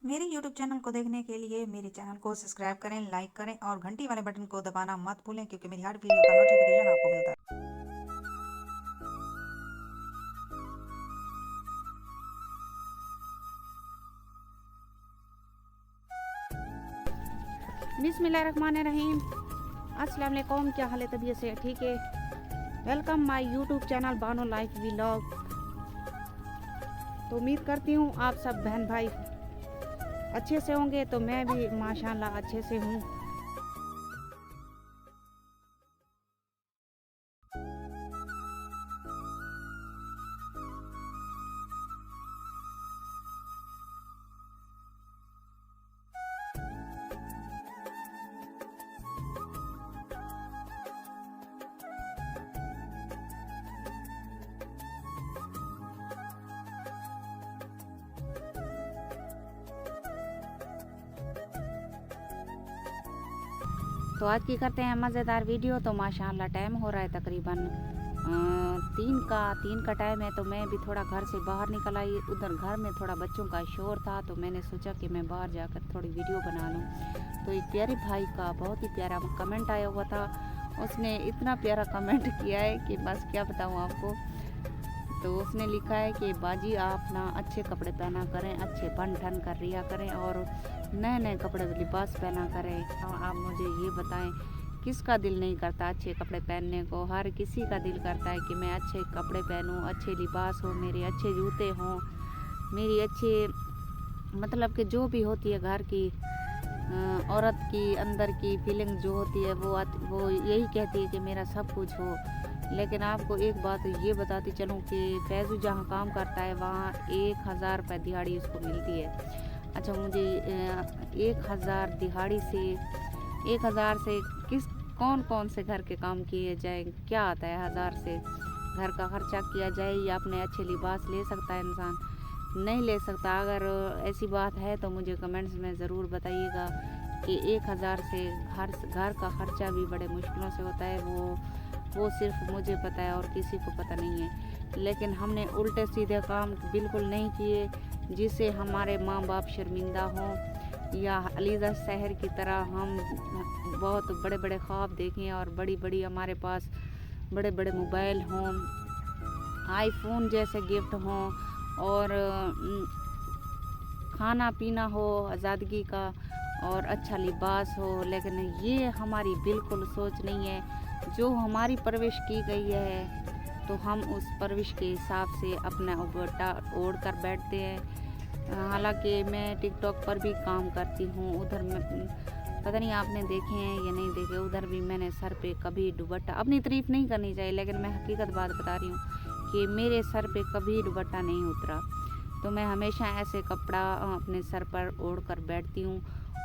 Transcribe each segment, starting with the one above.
मेरे YouTube channel को देखने के लिए मेरे चैनल को सब्सक्राइब करें, लाइक करें और घंटी वाले बटन को दबाना मत भूलें क्योंकि मेरी हर वीडियो का नोटिफिकेशन आपको मिलता है। बिस्मिल्लाहिर्रहमानिर्रहीम। अस्सलाम वालेकुम। क्या हाल है? तबीयत से ठीक है? Welcome my YouTube channel Bano life vlog. तो उम्मीद करती हूँ आप सब बहन भाई अच्छे से होंगे, तो मैं भी माशाल्लाह अच्छे से हूँ। तो आज की करते हैं मज़ेदार वीडियो। तो माशाल्लाह टाइम हो रहा है तकरीबन 3 का टाइम है। तो मैं भी थोड़ा घर से बाहर निकल आई। उधर घर में थोड़ा बच्चों का शोर था, तो मैंने सोचा कि मैं बाहर जाकर थोड़ी वीडियो बना लूँ। तो एक प्यारे भाई का बहुत ही प्यारा कमेंट आया हुआ था। उसने इतना प्यारा कमेंट किया है कि बस क्या बताऊँ आपको। तो उसने लिखा है कि बाजी आप ना अच्छे कपड़े पहना करें, अच्छे बन ठन कर रिया करें और नए नए कपड़े लिबास पहना करें। आप मुझे ये बताएं, किसका दिल नहीं करता अच्छे कपड़े पहनने को? हर किसी का दिल करता है कि मैं अच्छे कपड़े पहनूं, अच्छे लिबास हो, मेरे अच्छे जूते हों, मेरी अच्छे मतलब कि जो भी होती है घर की औरत की अंदर की फीलिंग जो होती है वो यही कहती है कि मेरा सब कुछ हो। लेकिन आपको एक बात ये बताती चलूँ कि फैज़ू जहाँ काम करता है वहाँ 1000 रुपये दिहाड़ी उसको मिलती है। अच्छा, मुझे 1000 दिहाड़ी से 1000 से कौन कौन से घर के काम किए जाए? क्या आता है 1000 से? घर का खर्चा किया जाए या अपने अच्छे लिबास ले सकता है इंसान? नहीं ले सकता। अगर ऐसी बात है तो मुझे कमेंट्स में ज़रूर बताइएगा कि 1000 से घर का खर्चा भी बड़े मुश्किलों से होता है। वो सिर्फ मुझे पता है और किसी को पता नहीं है। लेकिन हमने उल्टे सीधे काम बिल्कुल नहीं किए जिससे हमारे माँ बाप शर्मिंदा हों या अलीज़ा शहर की तरह हम बहुत बड़े बड़े ख्वाब देखें और बड़ी बड़ी हमारे पास बड़े बड़े मोबाइल हों, आईफोन जैसे गिफ्ट हों और खाना पीना हो आज़ादगी का और अच्छा लिबास हो। लेकिन ये हमारी बिल्कुल सोच नहीं है। जो हमारी परवरिश की गई है तो हम उस परवरिश के हिसाब से अपना उबटा ओढ़ कर बैठते हैं। हालांकि मैं टिकटॉक पर भी काम करती हूँ, उधर में पता नहीं आपने देखे हैं या नहीं देखे, उधर भी मैंने सर पे कभी दुपट्टा, अपनी तारीफ नहीं करनी चाहिए लेकिन मैं हकीकत बात बता रही हूँ कि मेरे सर पे कभी दुपट्टा नहीं उतरा। तो मैं हमेशा ऐसे कपड़ा अपने सर पर ओढ़ कर बैठती हूँ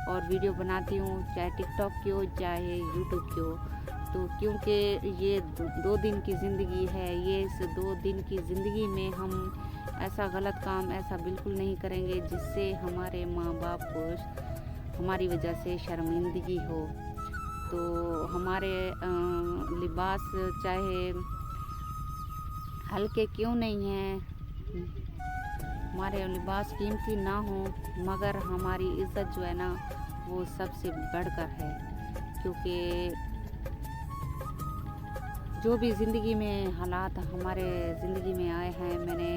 और वीडियो बनाती हूँ, चाहे टिकटॉक की हो चाहे यूट्यूब की हो। तो क्योंकि ये 2 दिन की ज़िंदगी है, ये इस 2 दिन की ज़िंदगी में हम ऐसा गलत काम ऐसा बिल्कुल नहीं करेंगे जिससे हमारे माँ बाप को हमारी वजह से शर्मिंदगी हो। तो हमारे लिबास चाहे हल्के क्यों नहीं हैं, हमारे लिबास कीमती ना हो, मगर हमारी इज़्ज़त जो है ना वो सबसे बढ़कर है। क्योंकि जो भी ज़िंदगी में हालात हमारे ज़िंदगी में आए हैं, मैंने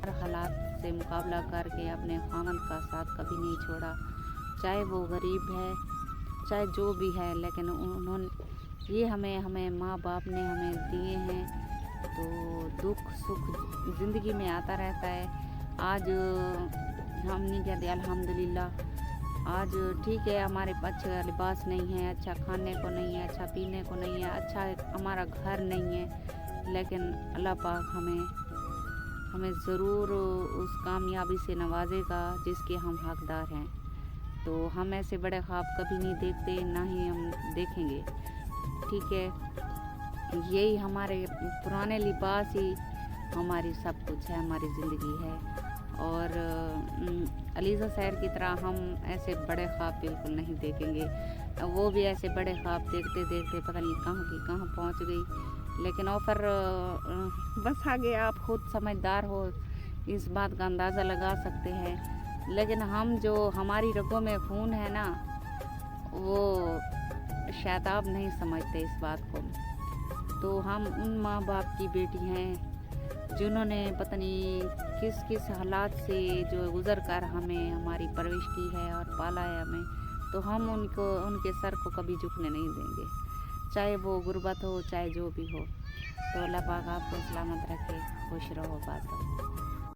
हर हालात से मुकाबला करके अपने ख़ावंद का साथ कभी नहीं छोड़ा, चाहे वो गरीब है चाहे जो भी है। लेकिन उन्होंने ये हमें माँ बाप ने हमें दिए हैं। तो दुख सुख ज़िंदगी में आता रहता है। आज हमने कहते अल्हम्दुलिल्लाह, आज ठीक है हमारे पास अच्छा लिबास नहीं है, अच्छा खाने को नहीं है, अच्छा पीने को नहीं है, अच्छा हमारा घर नहीं है, लेकिन अल्लाह पाक हमें ज़रूर उस कामयाबी से नवाजेगा जिसके हम हकदार हैं। तो हम ऐसे बड़े ख्वाब कभी नहीं देखते, ना ही हम देखेंगे। ठीक है, यही हमारे पुराने लिबास ही हमारी सब कुछ है, हमारी ज़िंदगी है। और अलीज़ा शहर की तरह हम ऐसे बड़े ख्वाब बिल्कुल नहीं देखेंगे। वो भी ऐसे बड़े ख्वाब देखते देखते पता नहीं कहाँ की कहाँ पहुँच गई। लेकिन ऑफ़र बस आगे आप खुद समझदार हो, इस बात का अंदाज़ा लगा सकते हैं। लेकिन हम जो हमारी रगों में खून है ना, वो शायद आप नहीं समझते इस बात को। तो हम उन माँ बाप की बेटी हैं जिन्होंने पता नहीं किस किस हालात से जो गुज़र कर हमें हमारी परवरिश की है और पाला है हमें, तो हम उनके सर को कभी झुकने नहीं देंगे, चाहे वो गुर्बत हो चाहे जो भी हो। तो अल्लाह पाक आपको सलामत रखे, खुश रहो, बात हो।